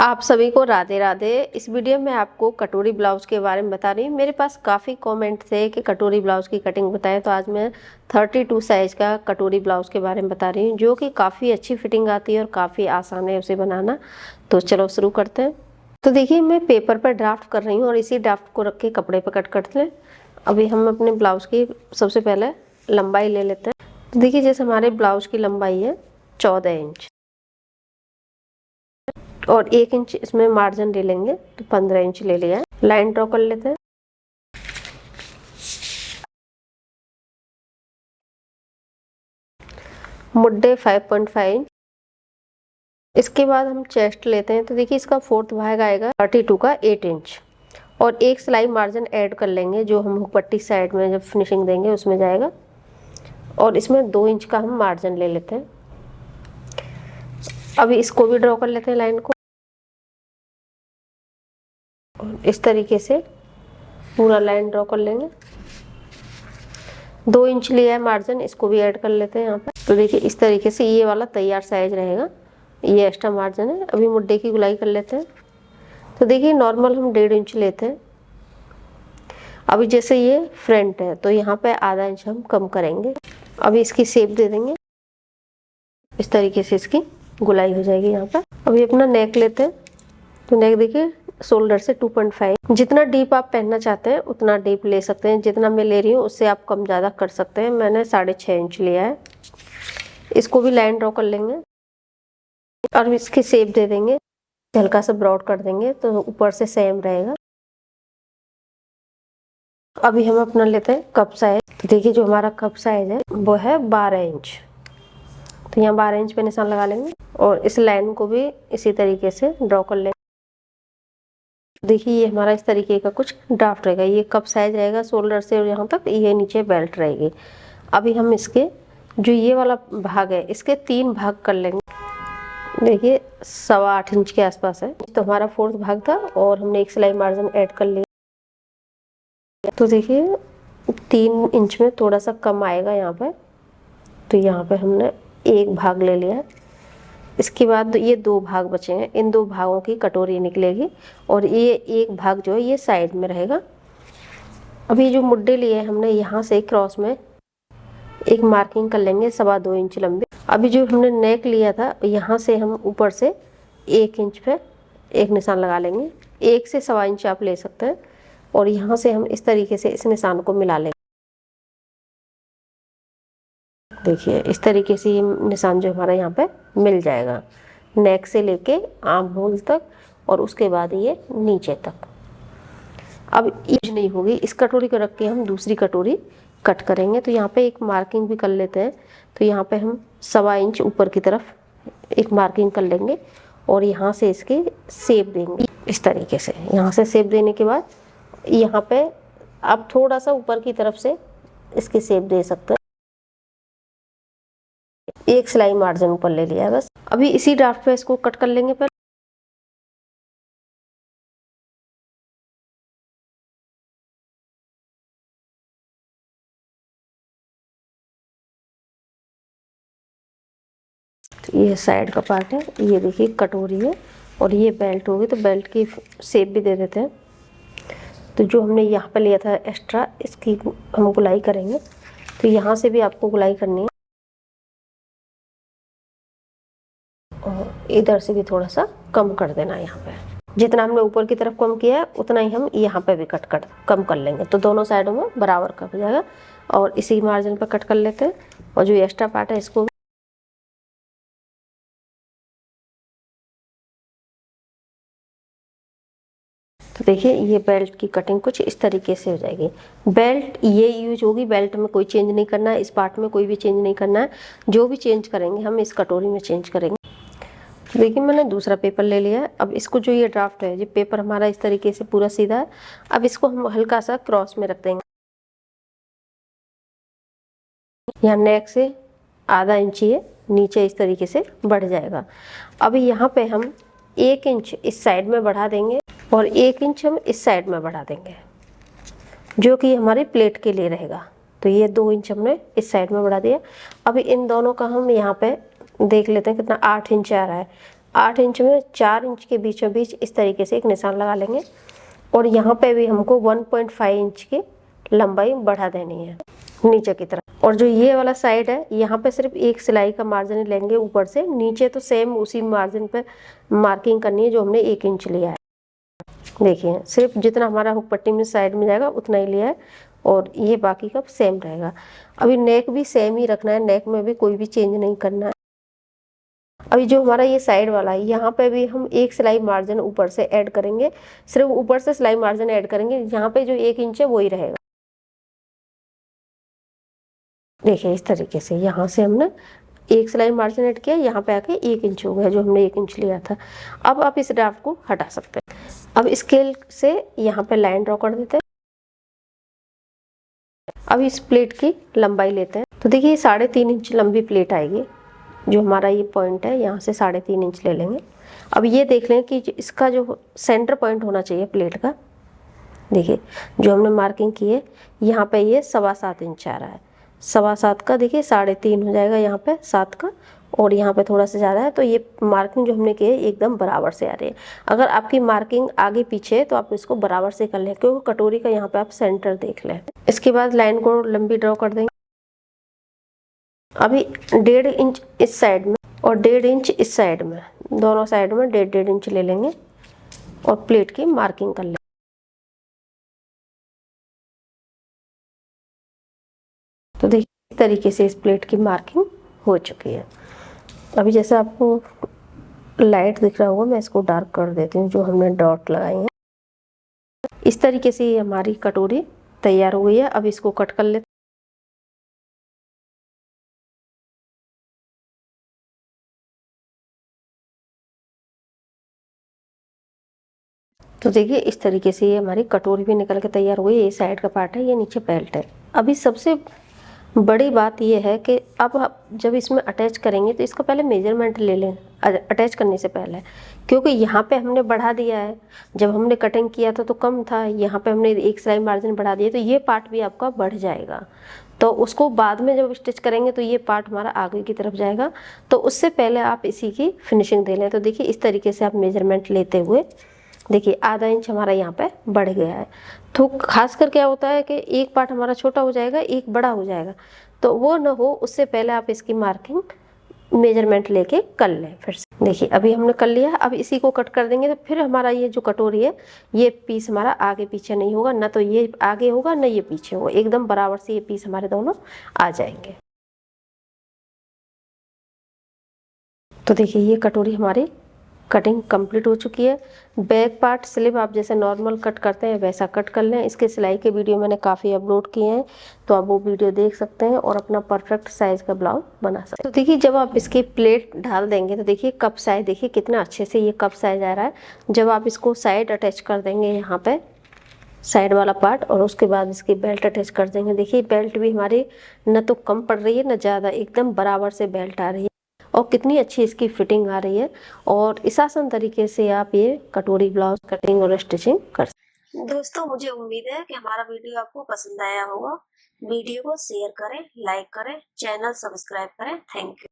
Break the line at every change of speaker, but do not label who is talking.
आप सभी को राधे राधे। इस वीडियो में आपको कटोरी ब्लाउज के बारे में बता रही हूँ। मेरे पास काफ़ी कमेंट थे कि कटोरी ब्लाउज की कटिंग बताएं, तो आज मैं 32 साइज़ का कटोरी ब्लाउज के बारे में बता रही हूँ, जो कि काफ़ी अच्छी फिटिंग आती है और काफ़ी आसान है उसे बनाना। तो चलो शुरू करते हैं। तो देखिए, मैं पेपर पर ड्राफ्ट कर रही हूँ और इसी ड्राफ्ट को रख के कपड़े पर कट करते हैं। अभी हम अपने ब्लाउज की सबसे पहले लंबाई ले लेते हैं। तो देखिए, जैसे हमारे ब्लाउज की लंबाई है 14 इंच और 1 इंच इसमें मार्जिन ले लेंगे, तो 15 इंच ले लिया है। लाइन ड्रॉ कर लेते हैं। मुड्डे 5.5 इंच। इसके बाद हम चेस्ट लेते हैं। तो देखिए, इसका फोर्थ भाग आएगा 32 का 8 इंच और एक सिलाई मार्जिन ऐड कर लेंगे, जो हम हुक पट्टी साइड में जब फिनिशिंग देंगे उसमें जाएगा। और इसमें 2 इंच का हम मार्जिन ले लेते हैं। अभी इसको भी ड्रॉ कर लेते हैं, लाइन को। और इस तरीके से पूरा लाइन ड्रॉ कर लेंगे। 2 इंच लिया है मार्जिन, इसको भी ऐड कर लेते हैं यहाँ पर। तो देखिए, इस तरीके से ये वाला तैयार साइज रहेगा। ये एक्स्ट्रा मार्जिन है। अभी मुड्डे की गुलाई कर लेते हैं। तो देखिए, नॉर्मल हम 1.5 इंच लेते हैं। अभी जैसे ये फ्रंट है, तो यहाँ पे आधा इंच हम कम करेंगे। अभी इसकी शेप दे देंगे। इस तरीके से इसकी गुलाई हो जाएगी यहाँ पर। अभी अपना नेक लेते हैं। तो नेक देखिए, शोल्डर से 2.5, जितना डीप आप पहनना चाहते हैं उतना डीप ले सकते हैं। जितना मैं ले रही हूँ उससे आप कम ज़्यादा कर सकते हैं। मैंने 6.5 इंच लिया है। इसको भी लाइन ड्रॉ कर लेंगे और इसकी शेप दे देंगे। हल्का सा ब्रॉड कर देंगे तो ऊपर से सेम रहेगा। अभी हम अपना लेते हैं कप साइज। तो देखिए, जो हमारा कप साइज है वो है 12 इंच। तो यहाँ 12 इंच पे निशान लगा लेंगे और इस लाइन को भी इसी तरीके से ड्रॉ कर लेंगे। देखिए, ये हमारा इस तरीके का कुछ ड्राफ्ट रहेगा। ये कप साइज रहेगा शोल्डर से और यहाँ तक, ये नीचे बेल्ट रहेगी। अभी हम इसके जो ये वाला भाग है इसके 3 भाग कर लेंगे। देखिए, 8.25 इंच के आसपास है। तो हमारा फोर्थ भाग था और हमने एक सिलाई मार्जिन ऐड कर लिया। तो देखिए, 3 इंच में थोड़ा सा कम आएगा यहाँ पे। तो यहाँ पे हमने एक भाग ले लिया है। इसके बाद ये 2 भाग बचे हैं। इन 2 भागों की कटोरी निकलेगी और ये एक भाग जो है ये साइड में रहेगा। अभी जो मुड्डे लिए हमने, यहाँ से क्रॉस में एक मार्किंग कर लेंगे 2.25 इंच लंबी। अभी जो हमने नेक लिया था, यहाँ से हम ऊपर से 1 इंच पे एक निशान लगा लेंगे। 1 से 1.25 इंच आप ले सकते हैं और यहाँ से हम इस तरीके से इस निशान को मिला लेंगे। देखिए, इस तरीके से ये निशान जो हमारा यहाँ पे मिल जाएगा, नेक से लेके आर्म होल तक और उसके बाद ये नीचे तक। अब यूज नहीं होगी। इस कटोरी को रख के हम दूसरी कटोरी कट करेंगे। तो यहाँ पे एक मार्किंग भी कर लेते हैं। तो यहाँ पे हम 1.25 इंच ऊपर की तरफ एक मार्किंग कर लेंगे और यहाँ से इसकी शेप देंगे इस तरीके से। यहाँ से शेप देने के बाद यहाँ पे आप थोड़ा सा ऊपर की तरफ से इसकी शेप दे सकते हैं। एक सिलाई मार्जिन ऊपर ले लिया है बस। अभी इसी ड्राफ्ट पे इसको कट कर लेंगे। पहले तो ये साइड का पार्ट है। ये देखिए कटोरी है और ये बेल्ट होगी। तो बेल्ट की शेप भी दे देते हैं। तो जो हमने यहाँ पे लिया था एक्स्ट्रा, इसकी हम गुलाई करेंगे। तो यहाँ से भी आपको गुलाई करनी है और इधर से भी थोड़ा सा कम कर देना है। यहाँ पे जितना हमने ऊपर की तरफ कम किया है उतना ही हम यहाँ पे भी कम कर लेंगे। तो दोनों साइडों में बराबर कट जाएगा और इसी मार्जिन पर कट कर लेते हैं। और जो एक्स्ट्रा पार्ट है इसको तो देखिए, ये बेल्ट की कटिंग कुछ इस तरीके से हो जाएगी। बेल्ट ये यूज होगी। बेल्ट में कोई चेंज नहीं करना है। इस पार्ट में कोई भी चेंज नहीं करना है। जो भी चेंज करेंगे हम इस कटोरी में चेंज करेंगे। तो देखिए, मैंने दूसरा पेपर ले लिया है। अब इसको जो ये ड्राफ्ट है, ये पेपर हमारा इस तरीके से पूरा सीधा है। अब इसको हम हल्का सा क्रॉस में रख देंगे। यहाँ नेक से आधा इंच ये नीचे इस तरीके से बढ़ जाएगा। अभी यहाँ पे हम 1 इंच इस साइड में बढ़ा देंगे और 1 इंच हम इस साइड में बढ़ा देंगे, जो कि हमारी प्लेट के लिए रहेगा। तो ये 2 इंच हमने इस साइड में बढ़ा दिया। अभी इन दोनों का हम यहाँ पे देख लेते हैं कितना 8 इंच आ रहा है। 8 इंच में 4 इंच के बीचों बीच इस तरीके से एक निशान लगा लेंगे और यहाँ पे भी हमको 1.5 इंच की लंबाई बढ़ा देनी है नीचे की तरफ। और जो ये वाला साइड है यहाँ पे सिर्फ एक सिलाई का मार्जिन लेंगे ऊपर से, नीचे तो सेम उसी मार्जिन पे मार्किंग करनी है जो हमने 1 इंच लिया है। देखिए सिर्फ जितना हमारा हुक पट्टी में साइड में जाएगा उतना ही लिया है और ये बाकी का सेम रहेगा। अभी नेक भी सेम ही रखना है, नेक में भी कोई भी चेंज नहीं करना है। अभी जो हमारा ये साइड वाला है यहाँ पे भी हम एक सिलाई मार्जिन ऊपर से ऐड करेंगे, सिर्फ ऊपर से सिलाई मार्जिन ऐड करेंगे, यहाँ पे जो 1 इंच है वही रहेगा। देखिए इस तरीके से यहाँ से हमने एक सिलाई मार्जिन ऐड किया, यहाँ पे आके 1 इंच हो गया जो हमने 1 इंच लिया था। अब आप इस ड्राफ्ट को हटा सकते हैं। अब स्केल से यहाँ पे लाइन ड्रॉ कर देते हैं। अब इस प्लेट की लंबाई लेते हैं, तो देखिए 3.5 इंच लंबी प्लेट आएगी। जो हमारा ये पॉइंट है यहाँ से 3.5 इंच ले लेंगे। अब ये देख लें कि इसका जो सेंटर पॉइंट होना चाहिए प्लेट का, देखिए जो हमने मार्किंग की है यहाँ पे ये 7.25 इंच आ रहा है। 7.25 का देखिए 3.5 हो जाएगा यहाँ पे 7 का, और यहाँ पे थोड़ा सा ज़्यादा है, तो ये मार्किंग जो हमने की है एकदम बराबर से आ रही है। अगर आपकी मार्किंग आगे पीछे है तो आप इसको बराबर से कर लें, क्योंकि कटोरी का यहाँ पे आप सेंटर देख लें। इसके बाद लाइन को लंबी ड्रॉ कर देंगे। अभी 1.5 इंच इस साइड में और 1.5 इंच इस साइड में, दोनों साइड में 1.5 इंच ले लेंगे और प्लेट की मार्किंग कर लेंगे। तो देखिए इस तरीके से इस प्लेट की मार्किंग हो चुकी है। अभी जैसे आपको लाइट दिख रहा होगा, मैं इसको डार्क कर देती हूँ जो हमने डॉट लगाई है। इस तरीके से ये हमारी कटोरी तैयार हो गई है। अब इसको कट कर लेते हैं। तो देखिए इस तरीके से ये हमारी कटोरी भी निकल के तैयार हो गई। ये साइड का पार्ट है, ये नीचे बेल्ट है। अभी सबसे बड़ी बात ये है कि अब जब इसमें अटैच करेंगे तो इसका पहले मेजरमेंट ले लें अटैच करने से पहले, क्योंकि यहाँ पे हमने बढ़ा दिया है। जब हमने कटिंग किया था तो कम था, यहाँ पे हमने एक सिलाई मार्जिन बढ़ा दिया, तो ये पार्ट भी आपका बढ़ जाएगा। तो उसको बाद में जब स्टिच करेंगे तो ये पार्ट हमारा आगे की तरफ जाएगा, तो उससे पहले आप इसी की फिनिशिंग दे लें। तो देखिए इस तरीके से आप मेजरमेंट लेते हुए, देखिए आधा इंच हमारा यहाँ पे बढ़ गया है। तो खास कर क्या होता है कि एक पार्ट हमारा छोटा हो जाएगा, एक बड़ा हो जाएगा, तो वो ना हो उससे पहले आप इसकी मार्किंग मेजरमेंट लेके कर लें। फिर से देखिए अभी हमने कर लिया। अब इसी को कट कर देंगे, तो फिर हमारा ये जो कटोरी है ये पीस हमारा आगे पीछे नहीं होगा, ना तो ये आगे होगा ना ये पीछे होगा, एकदम बराबर से ये पीस हमारे दोनों आ जाएंगे। तो देखिए ये कटोरी हमारी कटिंग कंप्लीट हो चुकी है। बैक पार्ट स्लीव आप जैसे नॉर्मल कट करते हैं वैसा कट कर लें। इसके सिलाई के वीडियो मैंने काफ़ी अपलोड किए हैं, तो आप वो वीडियो देख सकते हैं और अपना परफेक्ट साइज़ का ब्लाउज बना सकते हैं। तो देखिए जब आप इसकी प्लेट ढाल देंगे तो देखिए कप साइज, देखिए कितना अच्छे से ये कप साइज आ रहा है। जब आप इसको साइड अटैच कर देंगे यहाँ पे साइड वाला पार्ट, और उसके बाद इसकी बेल्ट अटैच कर देंगे, देखिए बेल्ट भी हमारी न तो कम पड़ रही है न ज़्यादा, एकदम बराबर से बेल्ट आ रही है और कितनी अच्छी इसकी फिटिंग आ रही है। और इस आसान तरीके से आप ये कटोरी ब्लाउज कटिंग और स्टिचिंग कर सकते हैं। दोस्तों मुझे उम्मीद है कि हमारा वीडियो आपको पसंद आया होगा। वीडियो को शेयर करें, लाइक करें, चैनल सब्सक्राइब करें। Thank you.